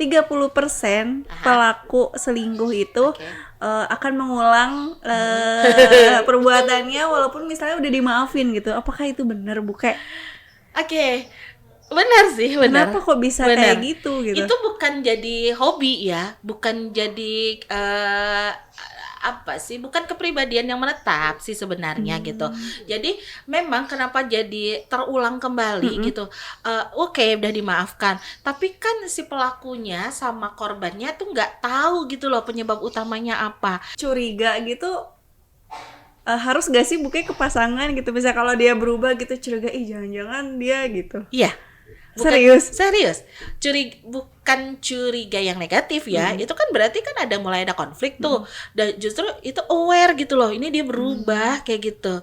30% pelaku selingkuh itu akan mengulang perbuatannya walaupun misalnya udah dimaafin gitu. Apakah itu benar, Bu? Kayak benar sih, benar. Kenapa kok bisa kayak gitu? Itu bukan jadi hobi ya, bukan jadi bukan kepribadian yang menetap sih sebenarnya gitu. Jadi memang kenapa jadi terulang kembali gitu. Oke, udah dimaafkan, tapi kan si pelakunya sama korbannya tuh nggak tahu gitu loh penyebab utamanya apa. Curiga gitu. Harus gak sih bukanya ke pasangan gitu, bisa kalau dia berubah gitu curiga, jangan-jangan dia gitu. Iya. Serius. Bukan curiga yang negatif ya. Itu kan berarti kan mulai ada konflik tuh. Dan justru itu aware gitu loh. Ini dia berubah kayak gitu.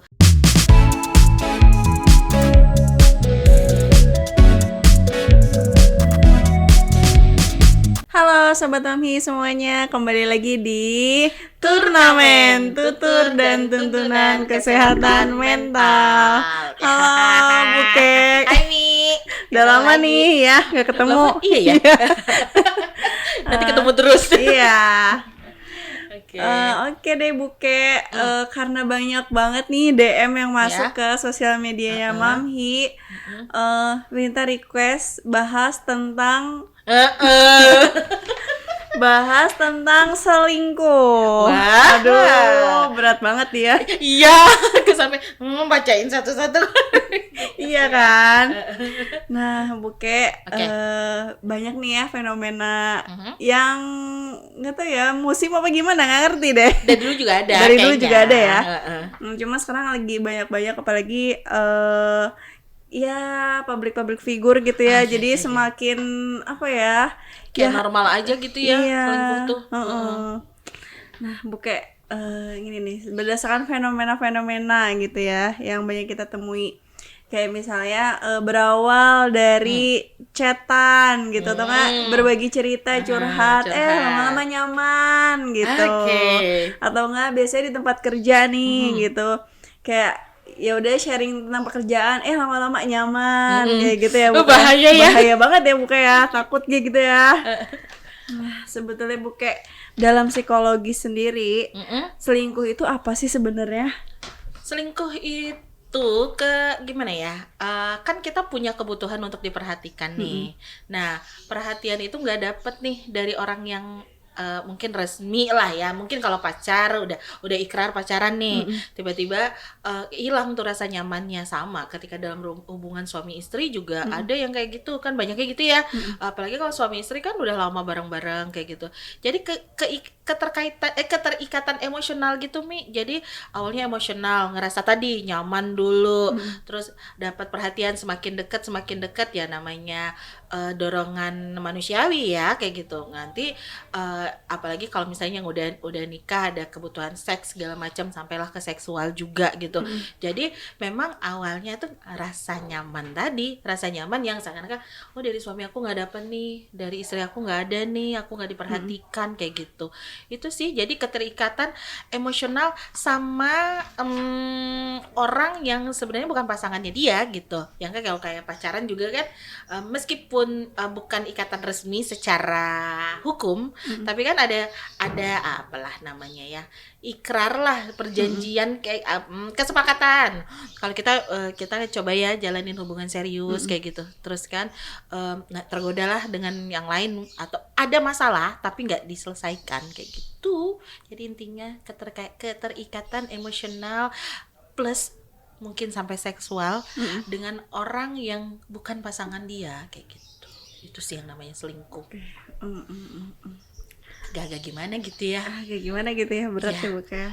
Halo Sobat Mamhi semuanya, kembali lagi di Turnamen Tutur dan Tuntunan Kesehatan Mental. Halo Buke. Hai Mi. Udah lama nih ya gak ketemu. Iya ya. Nanti ketemu terus. Iya. Oke deh Buke, karena banyak banget nih DM yang masuk ke sosial medianya Mamhi, minta request bahas tentang selingkuh. Wah. Aduh, berat banget ya. Iya, sampai bacain satu-satu. Iya kan. Nah, Buke, banyak nih ya fenomena yang nggak tahu ya musim apa gimana, nggak ngerti deh. Dari dulu juga ada. Dari dulu juga ada ya. Cuma sekarang lagi banyak apalagi ya public figure gitu ya. Jadi semakin apa ya? Kayak normal aja gitu ya, selingkuh tuh. Nah, Buke, gini nih, berdasarkan fenomena gitu ya yang banyak kita temui. Kayak misalnya berawal dari chatan gitu, atau nggak berbagi cerita, curhat, lama-lama nyaman gitu. Atau nggak biasanya di tempat kerja nih gitu, kayak ya udah sharing tentang pekerjaan, lama-lama nyaman kayak gitu ya. Bahaya banget ya Buke ya, takut gitu ya. Nah, sebetulnya Buke, dalam psikologi sendiri, selingkuh itu apa sih sebenarnya? Selingkuh itu gimana ya? Kan kita punya kebutuhan untuk diperhatikan nih. Nah, perhatian itu nggak dapet nih dari orang yang mungkin resmi lah ya. Mungkin kalau pacar udah ikrar pacaran nih, tiba-tiba hilang tuh rasa nyamannya. Sama ketika dalam hubungan suami istri juga ada yang kayak gitu kan, banyaknya gitu ya. Apalagi kalau suami istri kan udah lama bareng-bareng kayak gitu. Jadi keterikatan emosional gitu Mi. Jadi awalnya emosional, ngerasa tadi nyaman dulu, terus dapat perhatian semakin dekat ya, namanya dorongan manusiawi ya kayak gitu. Nanti apalagi kalau misalnya yang udah nikah, ada kebutuhan seks segala macam, sampailah ke seksual juga gitu. Jadi memang awalnya tuh rasa nyaman yang seakan-akan dari suami aku nggak dapet nih, dari istri aku nggak ada nih, aku nggak diperhatikan kayak gitu. Itu sih, jadi keterikatan emosional sama orang yang sebenarnya bukan pasangannya dia gitu. Yang kan kalau kayak pacaran juga kan, meskipun bukan ikatan resmi secara hukum, tapi kan ada apalah namanya ya, ikrar lah, perjanjian kayak kesepakatan. Kalau kita coba ya jalanin hubungan serius kayak gitu, terus kan tergoda lah dengan yang lain atau ada masalah tapi nggak diselesaikan kayak gitu. Jadi intinya keterikatan emosional plus mungkin sampai seksual dengan orang yang bukan pasangan dia kayak gitu. Itu sih yang namanya selingkuh. Gak gimana gitu ya. Berat ya Buke.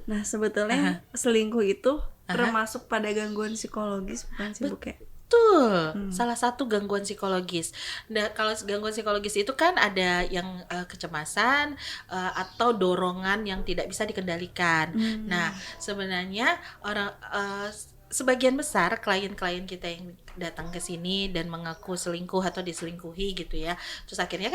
Nah, sebetulnya selingkuh itu termasuk pada gangguan psikologis bukan sih Buke? Betul, salah satu gangguan psikologis. Nah, kalau gangguan psikologis itu kan ada yang kecemasan atau dorongan yang tidak bisa dikendalikan. Nah, sebenarnya sebagian besar klien-klien kita yang datang ke sini dan mengaku selingkuh atau diselingkuhi gitu ya. Terus akhirnya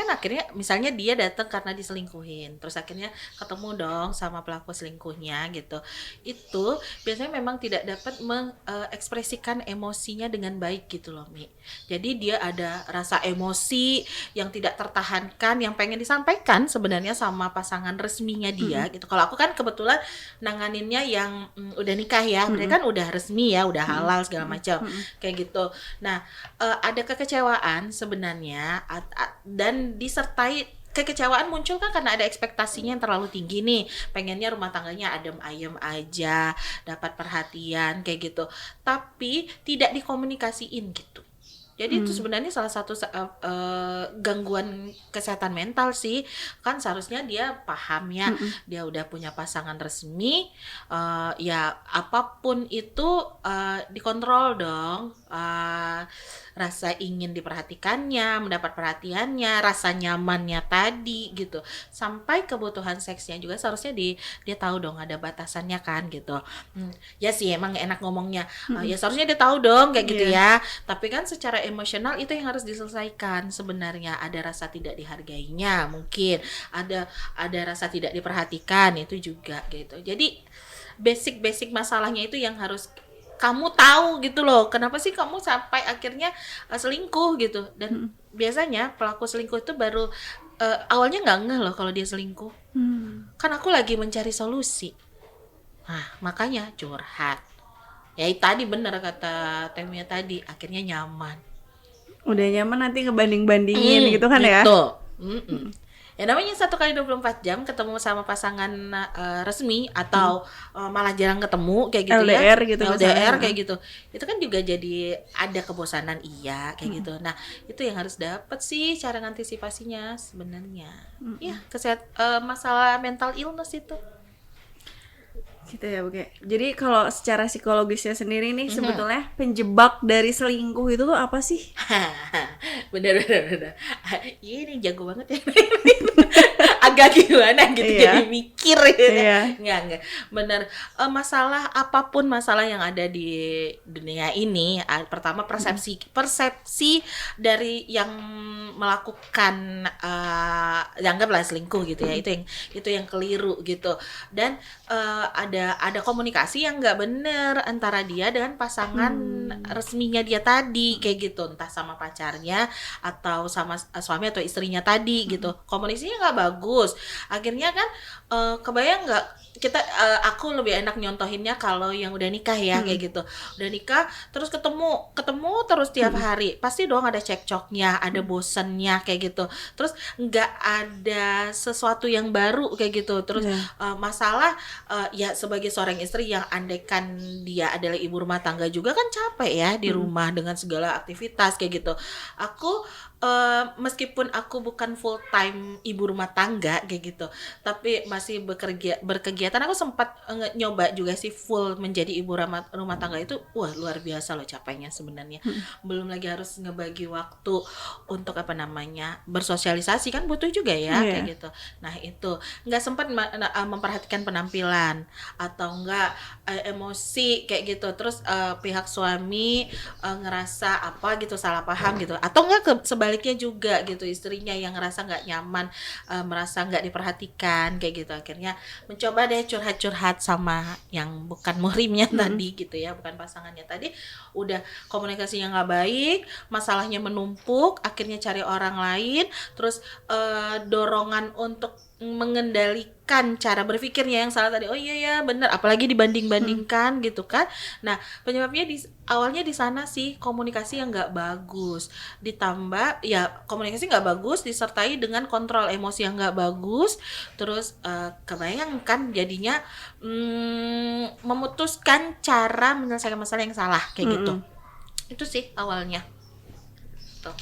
misalnya dia datang karena diselingkuhin. Terus akhirnya ketemu dong sama pelaku selingkuhnya gitu. Itu biasanya memang tidak dapat mengekspresikan emosinya dengan baik gitu loh, Mi. Jadi dia ada rasa emosi yang tidak tertahankan yang pengen disampaikan sebenarnya sama pasangan resminya dia gitu. Kalau aku kan kebetulan nanganinnya yang udah nikah ya. Mereka kan udah resmi ya, udah halal segala macam. Kayak gitu. Nah, ada kekecewaan sebenarnya dan disertai kekecewaan muncul kan karena ada ekspektasinya yang terlalu tinggi nih. Pengennya rumah tangganya adem ayem aja, dapat perhatian kayak gitu. Tapi tidak dikomunikasiin gitu. Jadi itu sebenarnya salah satu gangguan kesehatan mental sih. Kan seharusnya dia paham ya, dia udah punya pasangan resmi, ya apapun itu dikontrol dong. Rasa ingin diperhatikannya, mendapat perhatiannya, rasa nyamannya tadi gitu. Sampai kebutuhan seksnya juga seharusnya dia tahu dong ada batasannya kan gitu. Ya sih emang enak ngomongnya. Ya seharusnya dia tahu dong kayak gitu ya. Tapi kan secara emosional itu yang harus diselesaikan sebenarnya. Ada rasa tidak dihargainya mungkin, ada rasa tidak diperhatikan itu juga gitu. Jadi basic masalahnya itu yang harus kamu tahu gitu loh. Kenapa sih kamu sampai akhirnya selingkuh gitu. Dan biasanya pelaku selingkuh itu baru awalnya nggak ngeh loh kalau dia selingkuh. Kan aku lagi mencari solusi. Nah makanya curhat. Ya tadi bener kata Temia tadi, akhirnya nyaman. Udah nyaman nanti ngebanding-bandingin gitu kan ya. Ya namanya 1x24 jam ketemu sama pasangan resmi atau malah jarang ketemu kayak gitu LDR ya. gitu LDR misalnya. kayak gitu. Itu kan juga jadi ada kebosanan kayak gitu. Nah, itu yang harus dapat sih cara ngantisipasinya sebenarnya. Ya, masalah mental illness itu. Gitu ya, Oke. Jadi kalau secara psikologisnya sendiri nih sebetulnya penjebak dari selingkuh itu tuh apa sih? bener. Ini jago banget ya. Agak gimana gitu jadi mikir gitu. Enggak. Bener. Masalah apapun masalah yang ada di dunia ini, pertama persepsi dari yang melakukan dianggaplah selingkuh gitu ya. Itu yang keliru gitu. Dan ada komunikasi yang nggak bener antara dia dengan pasangan resminya dia tadi kayak gitu, entah sama pacarnya atau sama suami atau istrinya tadi gitu. Komunikasinya nggak bagus, akhirnya kan kebayang nggak kita aku lebih enak nyontohinnya kalau yang udah nikah ya kayak gitu. Udah nikah terus ketemu terus tiap hari, pasti dong ada cekcoknya, ada bosennya kayak gitu. Terus nggak ada sesuatu yang baru kayak gitu. Terus masalah ya sebagai seorang istri yang andaikan dia adalah ibu rumah tangga juga kan capek ya di rumah dengan segala aktivitas kayak gitu. Aku meskipun aku bukan full time ibu rumah tangga kayak gitu, tapi masih berkegiatan. Aku sempat nyoba juga sih full menjadi ibu rumah tangga itu, wah luar biasa loh capeknya sebenarnya. Belum lagi harus ngebagi waktu untuk bersosialisasi kan butuh juga ya kayak gitu. Nah itu nggak sempat memperhatikan penampilan atau enggak emosi kayak gitu. Terus pihak suami ngerasa apa gitu salah paham gitu, atau enggak sebaliknya juga gitu, istrinya yang ngerasa nggak nyaman, merasa nggak diperhatikan kayak gitu. Akhirnya mencoba deh curhat sama yang bukan muhrimnya tadi gitu ya, bukan pasangannya tadi. Udah komunikasinya nggak baik, masalahnya menumpuk, akhirnya cari orang lain. Terus dorongan untuk mengendalikan cara berpikirnya yang salah tadi. Oh iya ya benar, apalagi dibanding-bandingkan gitu kan. Nah penyebabnya awalnya di sana sih komunikasi yang nggak bagus, ditambah ya komunikasi nggak bagus disertai dengan kontrol emosi yang nggak bagus. Terus kebayangkan jadinya memutuskan cara menyelesaikan masalah yang salah kayak gitu. Itu sih awalnya tuh.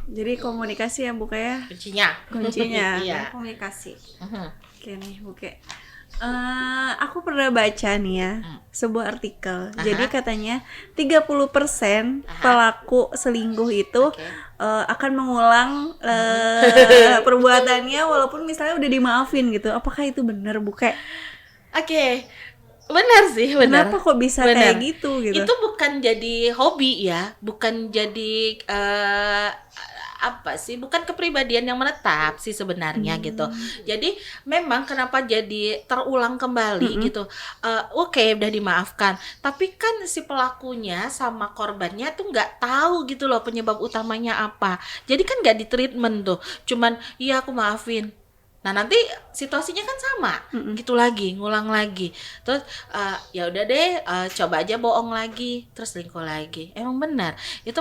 Jadi komunikasi ya Buke ya? Kuncinya Iya. komunikasi. Oke nih Buke, aku pernah baca nih ya sebuah artikel. Jadi katanya 30% pelaku selingkuh itu akan mengulang perbuatannya walaupun misalnya udah dimaafin gitu. Apakah itu benar Buke? Oke. Benar sih, benar. Kenapa kok bisa Benar. kayak gitu gitu? Itu bukan jadi hobi ya, bukan jadi apa sih, bukan kepribadian yang menetap sih sebenarnya gitu. Jadi memang kenapa jadi terulang kembali gitu. Oke, udah dimaafkan, tapi kan si pelakunya sama korbannya tuh nggak tahu gitu loh penyebab utamanya apa. Jadi kan nggak di treatment tuh, cuman iya aku maafin. Nah nanti situasinya kan sama, gitu lagi, ngulang lagi. Terus ya udah deh, coba aja bohong lagi, terus selingkuh lagi. Emang benar, itu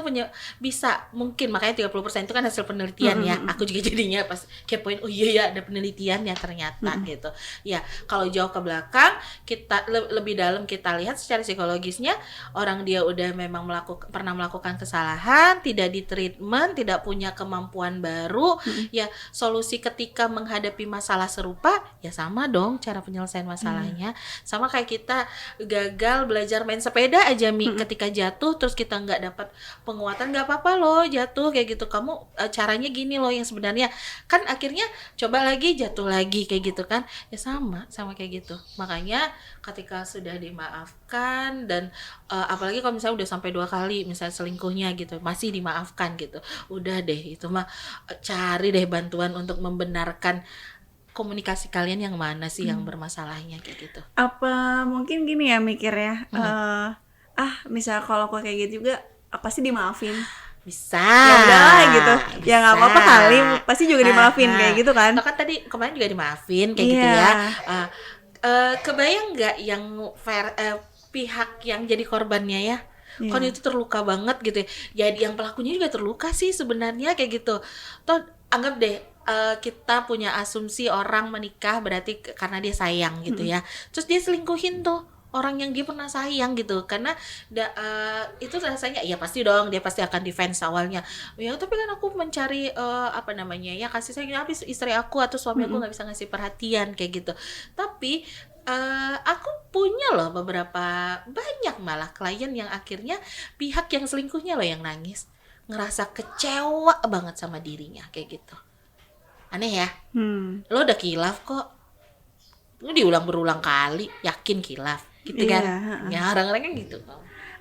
bisa mungkin, makanya 30% itu kan hasil penelitian ya. Aku juga jadinya pas kepoin, oh iya ya ada penelitiannya ternyata gitu. Ya kalau jauh ke belakang, kita lebih dalam kita lihat secara psikologisnya, orang dia udah memang pernah melakukan kesalahan, tidak di treatment, tidak punya kemampuan baru, ya solusi ketika menghadapi masalah serupa ya sama dong cara penyelesaian masalahnya. Sama kayak kita gagal belajar main sepeda aja Mi, ketika jatuh terus kita nggak dapat penguatan, nggak apa-apa loh jatuh kayak gitu, kamu caranya gini loh yang sebenarnya, kan akhirnya coba lagi jatuh lagi kayak gitu kan, ya sama kayak gitu. Makanya ketika sudah dimaafkan dan apalagi kalau misalnya udah sampai 2 kali misalnya selingkuhnya gitu masih dimaafkan gitu, udah deh itu mah cari deh bantuan untuk membenarkan komunikasi kalian yang mana sih yang bermasalahnya kayak gitu. Apa mungkin gini ya mikir ya, misal kalau kok kayak gitu juga pasti dimaafin. Bisa. Ya udahlah gitu. Ya nggak apa-apa Bisa. kali, pasti juga dimaafin kayak gitu kan. Kan tadi kemarin juga dimaafin kayak gitu Iya. ya. Kebayang nggak yang pihak yang jadi korbannya ya? Kan itu terluka banget gitu ya. Jadi yang pelakunya juga terluka sih sebenarnya kayak gitu. Toh anggap deh kita punya asumsi orang menikah berarti karena dia sayang gitu ya. Terus dia selingkuhin tuh orang yang dia pernah sayang gitu, karena itu rasanya ya pasti dong dia pasti akan defense awalnya ya, tapi kan aku mencari apa namanya ya kasih sayang, habis istri aku atau suami aku nggak bisa ngasih perhatian kayak gitu. Tapi aku punya loh beberapa banyak malah klien yang akhirnya pihak yang selingkuhnya loh yang nangis, ngerasa kecewa banget sama dirinya kayak gitu. Aneh ya. Lo udah kilaf kok, lo diulang berulang kali yakin kilaf gitu kan. Ya orang-orang kan gitu.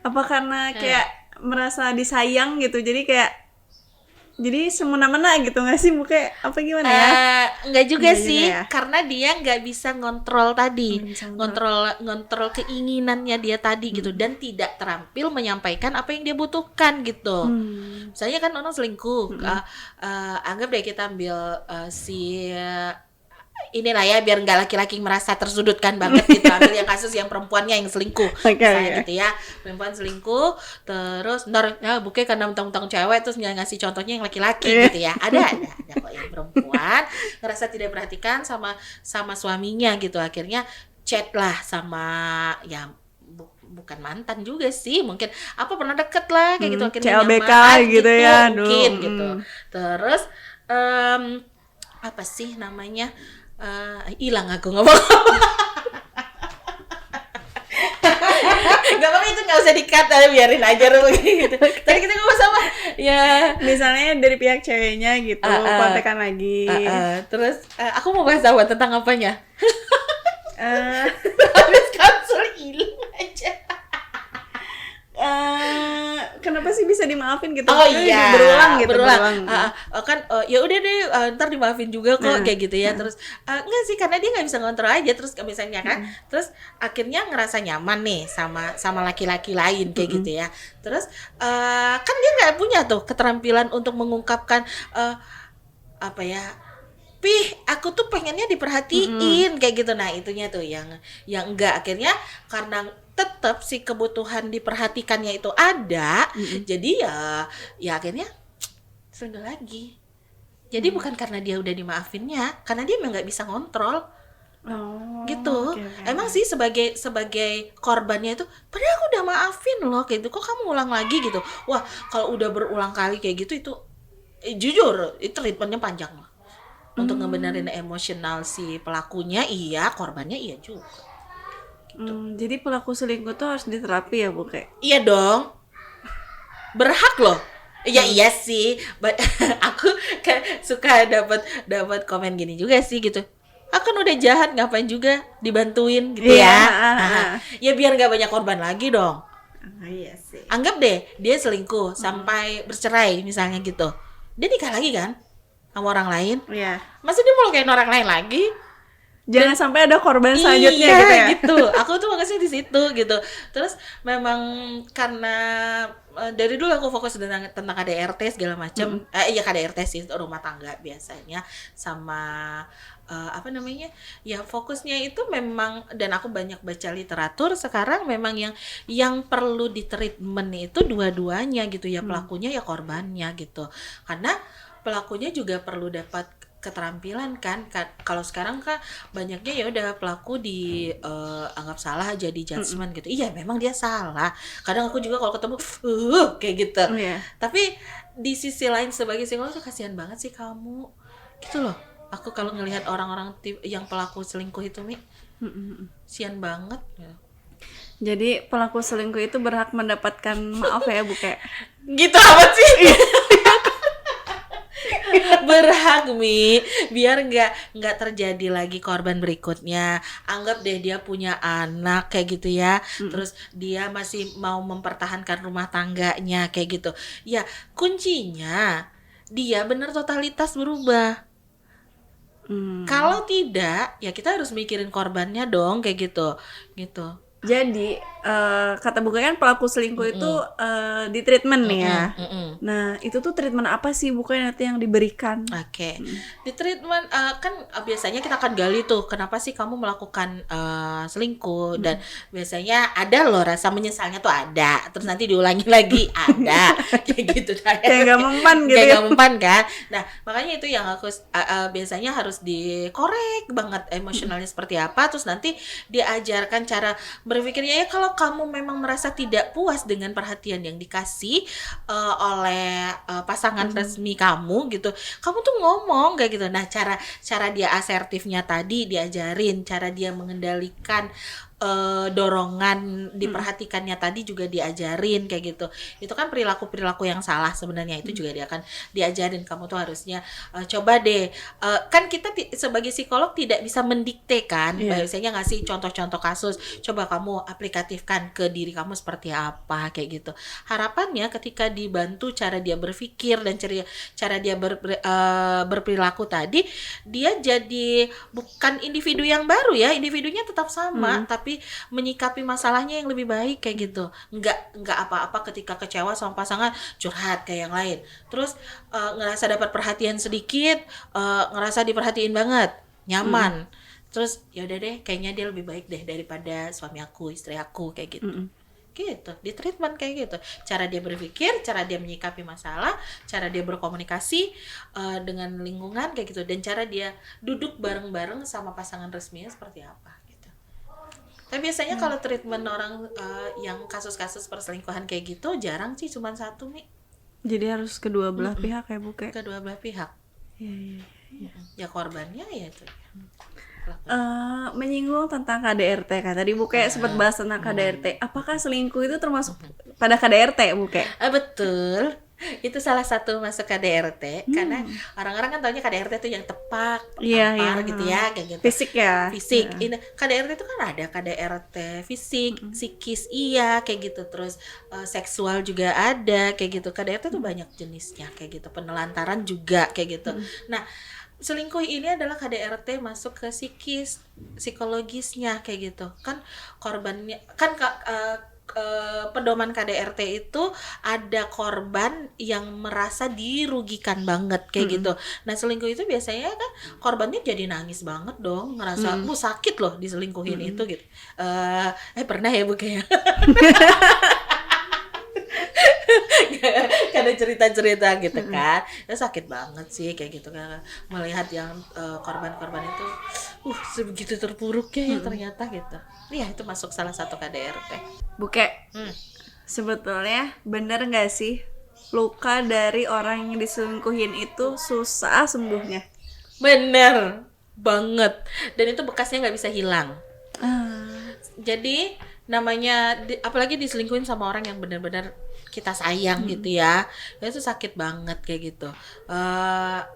Apa karena kayak merasa disayang gitu, jadi semena-mena gitu nggak sih, mungkin apa gimana ya? Enggak juga Enggak sih juga ya? karena dia nggak bisa ngontrol tadi, ngontrol keinginannya dia tadi gitu, dan tidak terampil menyampaikan apa yang dia butuhkan gitu. Misalnya kan orang selingkuh, anggap deh kita ambil si inilah ya biar nggak laki-laki merasa tersudutkan banget gitu, ambil yang kasus yang perempuannya yang selingkuh, misalnya gitu ya, perempuan selingkuh terus ntar ya bukan karena mentang-mentang cewek terus ngasih contohnya yang laki-laki gitu ya, ada kok yang perempuan ngerasa tidak perhatikan sama suaminya gitu, akhirnya chat lah sama ya bukan mantan juga sih, mungkin apa pernah deket lah kayak gitu, akhirnya CLBK nyaman gitu ya, mungkin gitu. Terus apa sih namanya, hilang aku ngomong. Gak apa-apa itu, gak usah di-cut, biarin aja dulu gitu. Tadi kita ngomong sama ya Misalnya dari pihak ceweknya gitu, kontekan lagi. terus aku mau bahas apa tentang apanya? Eh, Habis cancel hilang aja. Kenapa sih bisa dimaafin gitu? Oh iya, berulang. Kan ya udah deh, ntar dimaafin juga kok kayak gitu ya. Terus enggak sih, karena dia nggak bisa ngontrol aja, terus misalnya kan, terus akhirnya ngerasa nyaman nih sama laki-laki lain kayak gitu ya. Terus kan dia nggak punya tuh keterampilan untuk mengungkapkan apa ya, aku tuh pengennya diperhatiin kayak gitu. Nah itunya tuh yang enggak, akhirnya karena tetap si kebutuhan diperhatikannya itu ada, jadi ya akhirnya selingkuh lagi. Jadi bukan karena dia udah dimaafinnya, karena dia memang nggak bisa ngontrol. Gitu. Okay. Emang sih sebagai korbannya itu, padahal aku udah maafin loh kayak gitu, kok kamu ulang lagi gitu. Wah kalau udah berulang kali kayak gitu itu jujur itu treatmentnya panjang lah. Untuk ngebenerin emosional si pelakunya iya, korbannya iya juga. Jadi pelaku selingkuh tuh harus diterapi ya, Bu, kayak? Iya dong, berhak loh. Iya sih, aku suka dapat komen gini juga sih gitu. akan udah jahat, ngapain juga dibantuin gitu Iya, ya. ah. Ya biar nggak banyak korban lagi dong. Iya sih. Anggap deh dia selingkuh sampai bercerai misalnya gitu, dia nikah lagi kan sama orang lain, Iya. masa dia mau kayak orang lain lagi? Jangan sampai ada korban selanjutnya Iya, gitu ya. gitu. Aku tuh makasih di situ gitu. Terus memang karena dari dulu aku fokus tentang KDRT segala macam. Iya KDRT sih, rumah tangga biasanya sama apa namanya? Ya fokusnya itu memang, dan aku banyak baca literatur sekarang memang yang perlu ditreatment itu dua-duanya gitu ya, pelakunya ya korbannya gitu. Karena pelakunya juga perlu dapat keterampilan kan. Kalau sekarang kan banyaknya ya udah pelaku anggap salah jadi judgement gitu. Iya memang dia salah. Kadang aku juga kalau ketemu kayak gitu. Iya. Tapi di sisi lain sebagai psikolog tuh kasihan banget sih kamu. Gitu loh. Aku kalau ngelihat orang-orang yang pelaku selingkuh itu kasihan banget. Jadi pelaku selingkuh itu berhak mendapatkan maaf ya, Bu kayak. Gitu amat sih. Berhak biar nggak terjadi lagi korban berikutnya. Anggap deh dia punya anak kayak gitu ya, terus dia masih mau mempertahankan rumah tangganya kayak gitu ya, kuncinya dia benar totalitas berubah. Kalau tidak ya kita harus mikirin korbannya dong kayak gitu. Jadi kata Bu kan pelaku selingkuh itu di treatment nih ya. Nah itu tuh treatment apa sih Bu nanti yang diberikan? Oke. Di treatment kan biasanya kita akan gali tuh kenapa sih kamu melakukan selingkuh, dan biasanya ada loh rasa menyesalnya tuh ada, terus nanti diulangi lagi ada kayak gitu Kayak nggak mempan gitu kayak ya. nggak mempan kan. Nah makanya itu yang aku biasanya harus dikorek banget emosionalnya seperti apa, terus nanti diajarkan cara berpikirnya ya. Kalau kamu memang merasa tidak puas dengan perhatian yang dikasih oleh pasangan resmi kamu gitu, kamu tuh ngomong kayak gitu. Nah cara dia asertifnya tadi diajarin, cara dia mengendalikan dorongan diperhatikannya tadi juga diajarin kayak gitu. Itu kan perilaku yang salah sebenarnya, itu juga dia akan diajarin. Kamu tuh harusnya coba deh, kan kita sebagai psikolog tidak bisa mendikte kan, biasanya ngasih contoh-contoh kasus, coba kamu aplikatifkan ke diri kamu seperti apa kayak gitu. Harapannya ketika dibantu cara dia berpikir dan cara dia berperilaku tadi, dia jadi bukan individu yang baru ya, individunya tetap sama tapi menyikapi masalahnya yang lebih baik kayak gitu. Nggak apa-apa ketika kecewa sama pasangan curhat kayak yang lain, terus ngerasa dapat perhatian sedikit, ngerasa diperhatiin banget, nyaman, terus ya udah deh kayaknya dia lebih baik deh daripada suami aku, istri aku kayak gitu. Gitu, di treatment kayak gitu. Cara dia berpikir, cara dia menyikapi masalah, cara dia berkomunikasi dengan lingkungan kayak gitu, dan cara dia duduk bareng-bareng sama pasangan resminya seperti apa gitu. Tapi biasanya kalau treatment orang yang kasus-kasus perselingkuhan kayak gitu jarang sih, cuma satu nih. Jadi harus kedua belah pihak ya Bu kayak. Kedua belah pihak. Iya. Ya korbannya ya itu. Menyinggung tentang KDRT kan tadi Bu kayak sempat bahas tentang KDRT. Apakah selingkuh itu termasuk pada KDRT Bu kayak? Betul. Itu salah satu masuk KDRT karena orang-orang kan taunya KDRT itu yang tepak, tampar gitu ya kayak gitu. Fisik ya. Fisik. Ini KDRT itu kan ada KDRT fisik, psikis iya kayak gitu. Terus seksual juga ada kayak gitu. KDRT itu banyak jenisnya kayak gitu. Penelantaran juga kayak gitu. Nah, selingkuh ini adalah KDRT masuk ke psikologisnya kayak gitu. Kan korbannya kan pedoman KDRT itu ada korban yang merasa dirugikan banget kayak gitu. Nah selingkuh itu biasanya kan korbannya jadi nangis banget dong, ngerasa sakit loh diselingkuhin itu gitu. Pernah ya Bu kayak karena cerita-cerita gitu kan, itu sakit banget sih kayak gitu kan, melihat yang korban-korban itu sebegitu terpuruknya ya ternyata gitu. Iya itu masuk salah satu KDRT. Buke, sebetulnya bener nggak sih luka dari orang yang diselingkuhin itu susah sembuhnya? Bener banget, dan itu bekasnya nggak bisa hilang. Jadi namanya apalagi diselingkuhin sama orang yang benar-benar kita sayang gitu ya, itu sakit banget kayak gitu.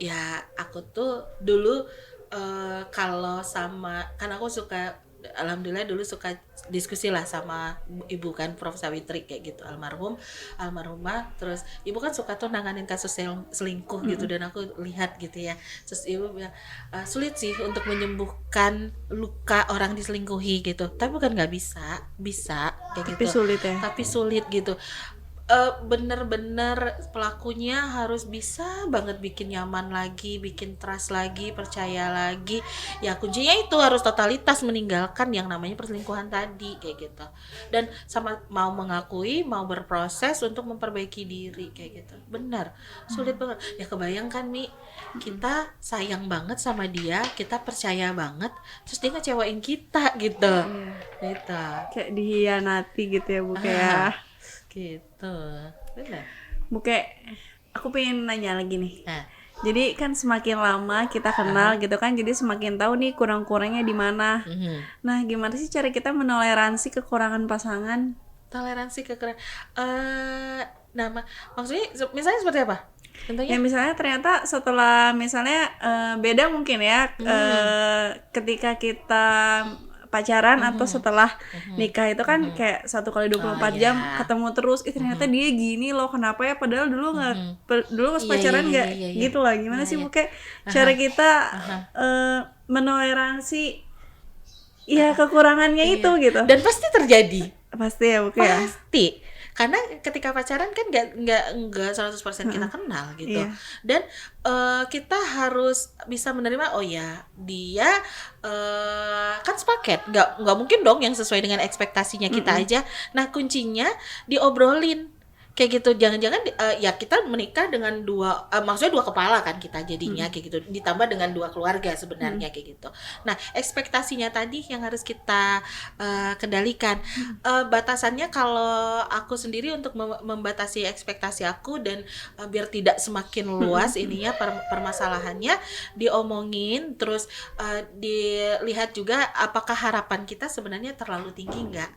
Ya aku tuh dulu Kalau sama, kan aku suka, alhamdulillah dulu suka diskusi lah sama ibu kan, Prof Sawitri kayak gitu, almarhumah. Terus ibu kan suka tuh nanganin kasus selingkuh gitu, dan aku lihat gitu ya. Terus ibu bilang sulit sih untuk menyembuhkan luka orang diselingkuhi gitu, tapi bukan nggak bisa, bisa kayak Tapi gitu, sulit ya. tapi sulit gitu. Bener-bener pelakunya harus bisa banget bikin nyaman lagi, bikin trust lagi, percaya lagi. Ya kuncinya itu harus totalitas meninggalkan yang namanya perselingkuhan tadi kayak gitu. Dan sama mau mengakui, mau berproses untuk memperbaiki diri kayak gitu. Benar, sulit banget. Ya kebayangkan Mi, kita sayang banget sama dia, kita percaya banget, terus dia ngecewain kita gitu. Gitu. Kayak dihianati gitu ya Bu kayak. Gitu. Benar. Bu kayak aku pengen nanya lagi nih. Nah, Jadi kan semakin lama kita kenal gitu kan, jadi semakin tahu nih kurang-kurangnya di mana. Nah, gimana sih cara kita menoleransi kekurangan pasangan? toleransi kekurangan. Maksudnya misalnya seperti apa? Contohnya? Ya misalnya ternyata setelah misalnya beda mungkin ya ketika kita pacaran atau setelah nikah itu kan kayak 1 kali 24 jam iya. ketemu terus. Ternyata dia gini loh, kenapa ya, padahal dulu nggak dulu pas Iya, pacaran iya, nggak iya, iya. gitu lah. Gimana Iya, sih iya. Bu kayak cara kita menoleransi ya kekurangannya itu gitu. Dan pasti terjadi. Pasti ya Bu kayak. Pasti. Karena ketika pacaran kan nggak 100% kita kenal gitu. Iya. Dan kita harus bisa menerima, oh ya dia kan sepaket, nggak mungkin dong yang sesuai dengan ekspektasinya kita aja. Nah kuncinya diobrolin kayak gitu. Jangan-jangan ya kita menikah dengan maksudnya 2 kepala kan kita jadinya kayak gitu, ditambah dengan 2 keluarga sebenarnya kayak gitu. Nah ekspektasinya tadi yang harus kita kendalikan. Batasannya kalau aku sendiri untuk membatasi ekspektasi aku dan biar tidak semakin luas ininya permasalahannya, diomongin, terus dilihat juga apakah harapan kita sebenarnya terlalu tinggi nggak.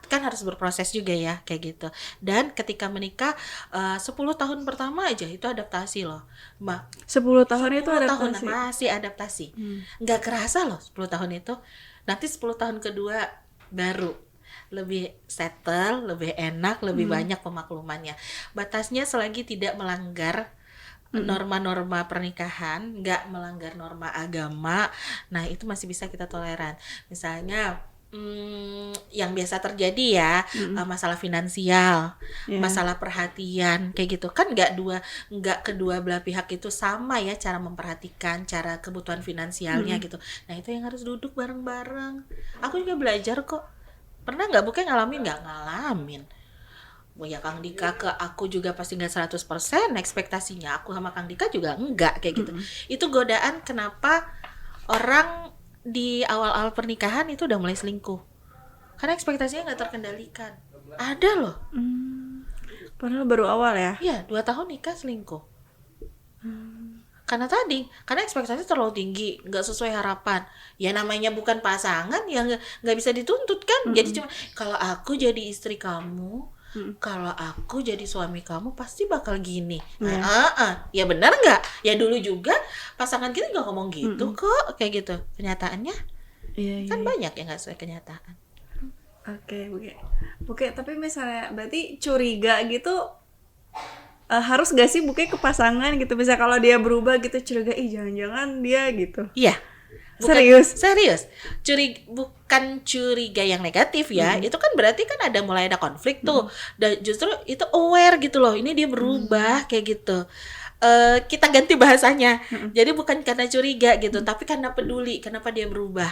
Kan harus berproses juga ya kayak gitu. Dan ketika menikah 10 tahun pertama aja itu adaptasi loh Mbak. 10 tahun itu 10 tahun adaptasi. masih adaptasi. Nggak kerasa loh 10 tahun itu. Nanti 10 tahun kedua baru lebih settle, lebih enak, lebih banyak pemaklumannya. Batasnya selagi tidak melanggar norma-norma pernikahan, nggak melanggar norma agama, nah itu masih bisa kita toleran. Misalnya yang biasa terjadi ya, masalah finansial, masalah perhatian kayak gitu kan, nggak kedua belah pihak itu sama ya cara memperhatikan, cara kebutuhan finansialnya gitu. Nah itu yang harus duduk bareng-bareng. Aku juga belajar kok. Pernah nggak bukan ngalamin? Nggak ngalamin. Ya Kang Dika ke aku juga pasti nggak 100%, ekspektasinya aku sama Kang Dika juga enggak kayak gitu. Itu godaan kenapa orang di awal-awal pernikahan itu udah mulai selingkuh, karena ekspektasinya nggak terkendalikan. Ada loh. Padahal baru awal ya. Iya, 2 tahun nikah selingkuh. Karena ekspektasi terlalu tinggi, nggak sesuai harapan. Ya namanya bukan pasangan, ya nggak bisa dituntut kan. Jadi cuma kalau aku jadi istri kamu, kalau aku jadi suami kamu pasti bakal gini. Ya benar nggak? Ya dulu juga pasangan kita nggak ngomong gitu kok, kayak gitu. Kenyataannya kan banyak yang nggak sesuai kenyataan. Oke, tapi misalnya berarti curiga gitu harus gak sih ke pasangan gitu, bisa kalau dia berubah gitu curiga, jangan-jangan dia gitu. Iya. Serius. Bukan curiga yang negatif ya. Itu kan berarti kan mulai ada konflik tuh. Dan justru itu aware gitu loh. Ini dia berubah kayak gitu. Kita ganti bahasanya. Jadi bukan karena curiga gitu, tapi karena peduli kenapa dia berubah.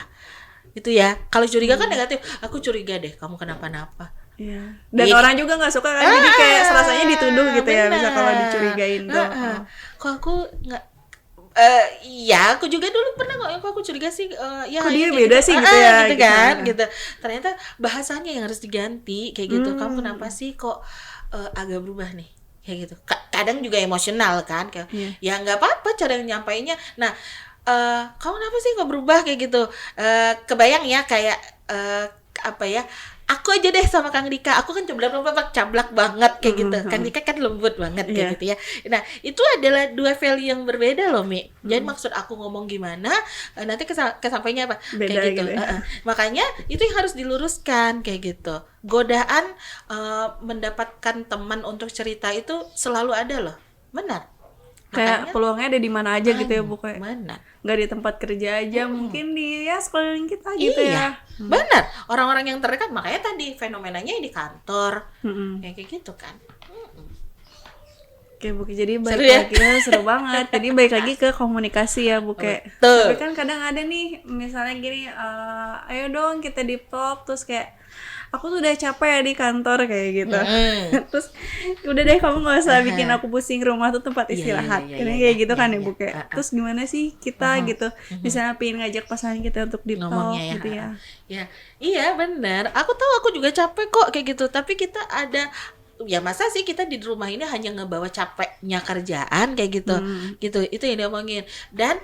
Itu ya. Kalau curiga kan negatif. Aku curiga deh kamu kenapa-napa. Iya. Dan orang juga nggak suka kan, jadi kayak rasanya dituduh gitu ya, bisa kalau dicurigain tuh. Kok aku nggak iya, aku juga dulu pernah kok aku curiga sih, ya kok dia kayak beda sih gitu ya, gitu kan, gitu. Ternyata bahasanya yang harus diganti kayak gitu. Kamu kenapa sih kok agak berubah nih, kayak gitu. Kadang juga emosional kan, kayak ya nggak apa-apa cara nyampainya. Nah, kamu kenapa sih kok berubah kayak gitu? Kebayang ya kayak apa ya? aku aja deh sama Kang Dika, aku kan cablak banget kayak gitu. Kang Dika kan lembut banget kayak Iya. gitu ya. Nah, itu adalah dua value yang berbeda loh, Mi. Jadi maksud aku ngomong gimana, nanti kesampainya apa? Beda Kayak gitu. gitu ya. Makanya itu yang harus diluruskan kayak gitu. Godaan mendapatkan teman untuk cerita itu selalu ada loh. Benar. Kayak peluangnya ada di mana aja gitu ya, Bu, kayak Benar. nggak di tempat kerja aja, mungkin di ya sekeliling kita gitu Iya, ya. benar. Orang-orang yang terdekat, makanya tadi fenomenanya di kantor, kayak gitu kan. Oke, Bu, jadi balik Seru ya? lagi seru banget. Jadi balik lagi ke komunikasi ya, Bu. Betul. Tapi kan kadang ada nih, misalnya gini, ayo dong kita deep talk, terus kayak aku tuh udah capek ya di kantor kayak gitu. Terus udah deh kamu nggak usah bikin aku pusing, rumah tuh tempat istirahat. Kadang kayak gitu kan ya, Bu. Terus gimana sih kita gitu, misalnya pengen ngajak pasangan kita untuk deep talk Ngomongnya ya, gitu ya. Ya, iya benar. Aku tahu, aku juga capek kok kayak gitu. Tapi kita ada, ya masa sih kita di rumah ini hanya ngebawa capeknya kerjaan kayak gitu, gitu. Itu yang diomongin. Dan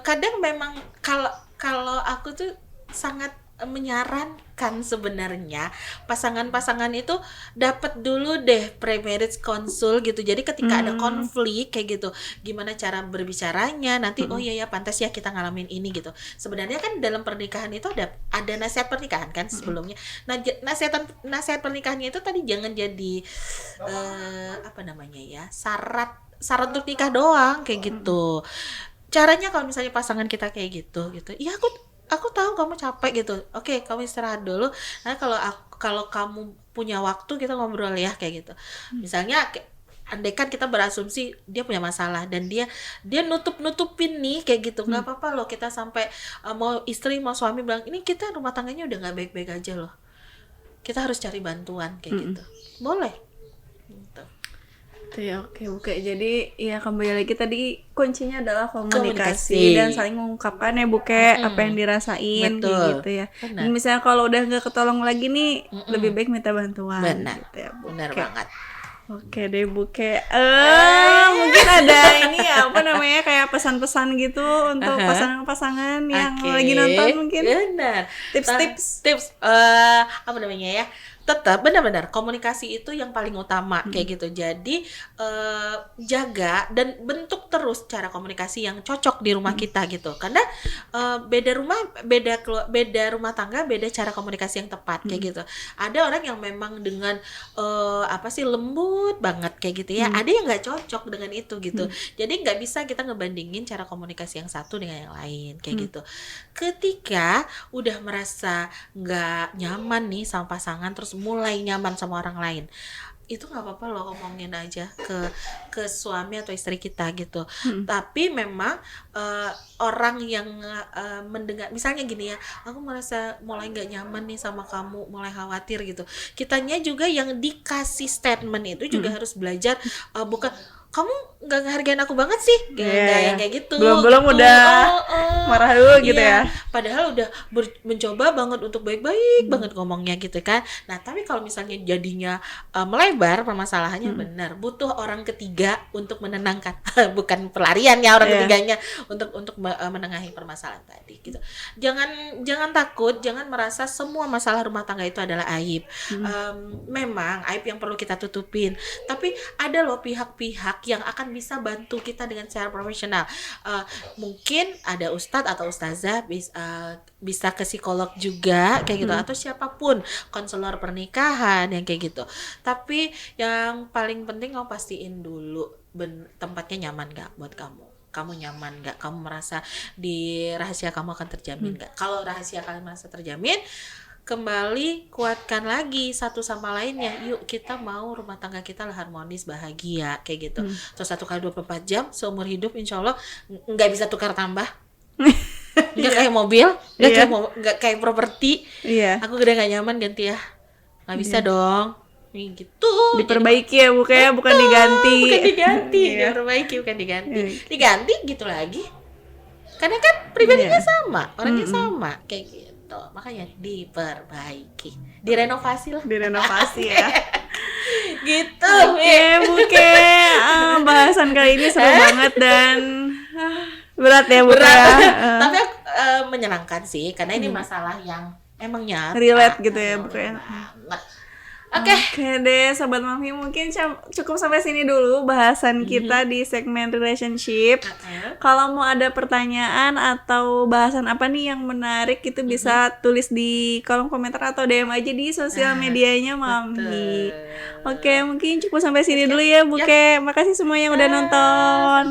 kadang memang kalau aku tuh sangat menyarankan sebenarnya pasangan-pasangan itu dapat dulu deh pre-marriage consult gitu. Jadi ketika ada konflik kayak gitu, gimana cara berbicaranya nanti, oh iya ya pantas ya kita ngalamin ini gitu. Sebenarnya kan dalam pernikahan itu ada nasihat pernikahan kan sebelumnya. Nah, nasihat pernikahannya itu tadi jangan jadi apa namanya ya, syarat untuk nikah doang kayak gitu. Caranya kalau misalnya pasangan kita kayak gitu, iya aku tahu kamu capek gitu. Oke, kamu istirahat dulu. Nah, kalau kamu punya waktu kita ngobrol ya kayak gitu. Misalnya andaikan kita berasumsi dia punya masalah dan dia nutupin nih kayak gitu. Nggak apa-apa loh kita sampai mau istri mau suami bilang, "Ini kita rumah tangganya udah nggak baik-baik aja loh. Kita harus cari bantuan kayak gitu." Boleh. Gitu. Ya, oke. Jadi ya kembali lagi tadi kuncinya adalah Komunikasi. komunikasi dan saling mengungkapkan ya, Bu, apa yang dirasain Betul. kayak gitu ya. Benar. Dan misalnya kalau udah nggak ketolong lagi nih, lebih baik minta bantuan. Benar. Gitu ya, Bu. Benar Oke. banget. Oke deh, Bu. Mungkin ada ini ya, apa namanya, kayak pesan-pesan gitu untuk pasangan-pasangan yang Oke. lagi nonton mungkin. Benar. Tips-tips. Apa namanya ya? Tetap benar-benar komunikasi itu yang paling utama kayak gitu. Jadi jaga dan bentuk terus cara komunikasi yang cocok di rumah kita gitu. Karena beda rumah tangga, beda cara komunikasi yang tepat kayak gitu. Ada orang yang memang dengan lembut banget kayak gitu ya. Ada yang nggak cocok dengan itu gitu. Jadi nggak bisa kita ngebandingin cara komunikasi yang satu dengan yang lain kayak gitu. Ketika udah merasa nggak nyaman nih sama pasangan, terus mulai nyaman sama orang lain, itu nggak apa-apa loh, ngomongin aja ke suami atau istri kita gitu. Tapi memang orang yang mendengar, misalnya gini ya, aku merasa mulai nggak nyaman nih sama kamu, mulai khawatir gitu. Kitanya juga yang dikasih statement itu juga harus belajar, bukan kamu nggak ngehargain aku banget sih, nggak yang kayak gitu. Belum gitu. udah marah dulu gitu Iya. ya. Padahal udah mencoba banget untuk baik-baik banget ngomongnya gitu kan. Nah, tapi kalau misalnya jadinya melebar permasalahannya, benar butuh orang ketiga untuk menenangkan. Bukan pelarian ya orang ketiganya, untuk menengahi permasalahan tadi gitu. Jangan takut, jangan merasa semua masalah rumah tangga itu adalah aib. Memang aib yang perlu kita tutupin, tapi ada loh pihak-pihak yang akan bisa bantu kita dengan secara profesional. Mungkin ada ustadz atau ustazah, bisa ke psikolog juga kayak gitu, atau siapapun, konselor pernikahan yang kayak gitu. Tapi yang paling penting kamu pastiin dulu tempatnya nyaman gak buat kamu nyaman gak, kamu merasa di rahasia kamu akan terjamin gak. Kalau rahasia kalian merasa terjamin, kembali kuatkan lagi satu sama lainnya. Yuk kita mau rumah tangga kita harmonis, bahagia kayak gitu. Terus 1 kali 24 jam seumur hidup, insya Allah nggak bisa tukar tambah. Nggak kayak mobil, nggak kayak properti. Aku udah nggak nyaman, ganti ya, nggak bisa dong. Nih gitu. Diperbaiki ya, bukan diganti. Diperbaiki bukan diganti. Diganti gitu lagi. Karena kan pribadinya sama, orangnya sama kayak gitu. Makanya diperbaiki, direnovasi ya. Gitu. Oke, bahasan kali ini seru banget dan berat ya, Bu. Tapi menyenangkan sih, karena ini masalah yang emang nyata. relate gitu ya bukannya. Banget. Oke deh Sobat Mami, mungkin cukup sampai sini dulu bahasan kita di segmen relationship. Kalau mau ada pertanyaan atau bahasan apa nih yang menarik itu bisa tulis di kolom komentar atau DM aja di sosial medianya Mami. Oke, mungkin cukup sampai sini dulu ya Buke. Makasih semua yang udah nonton.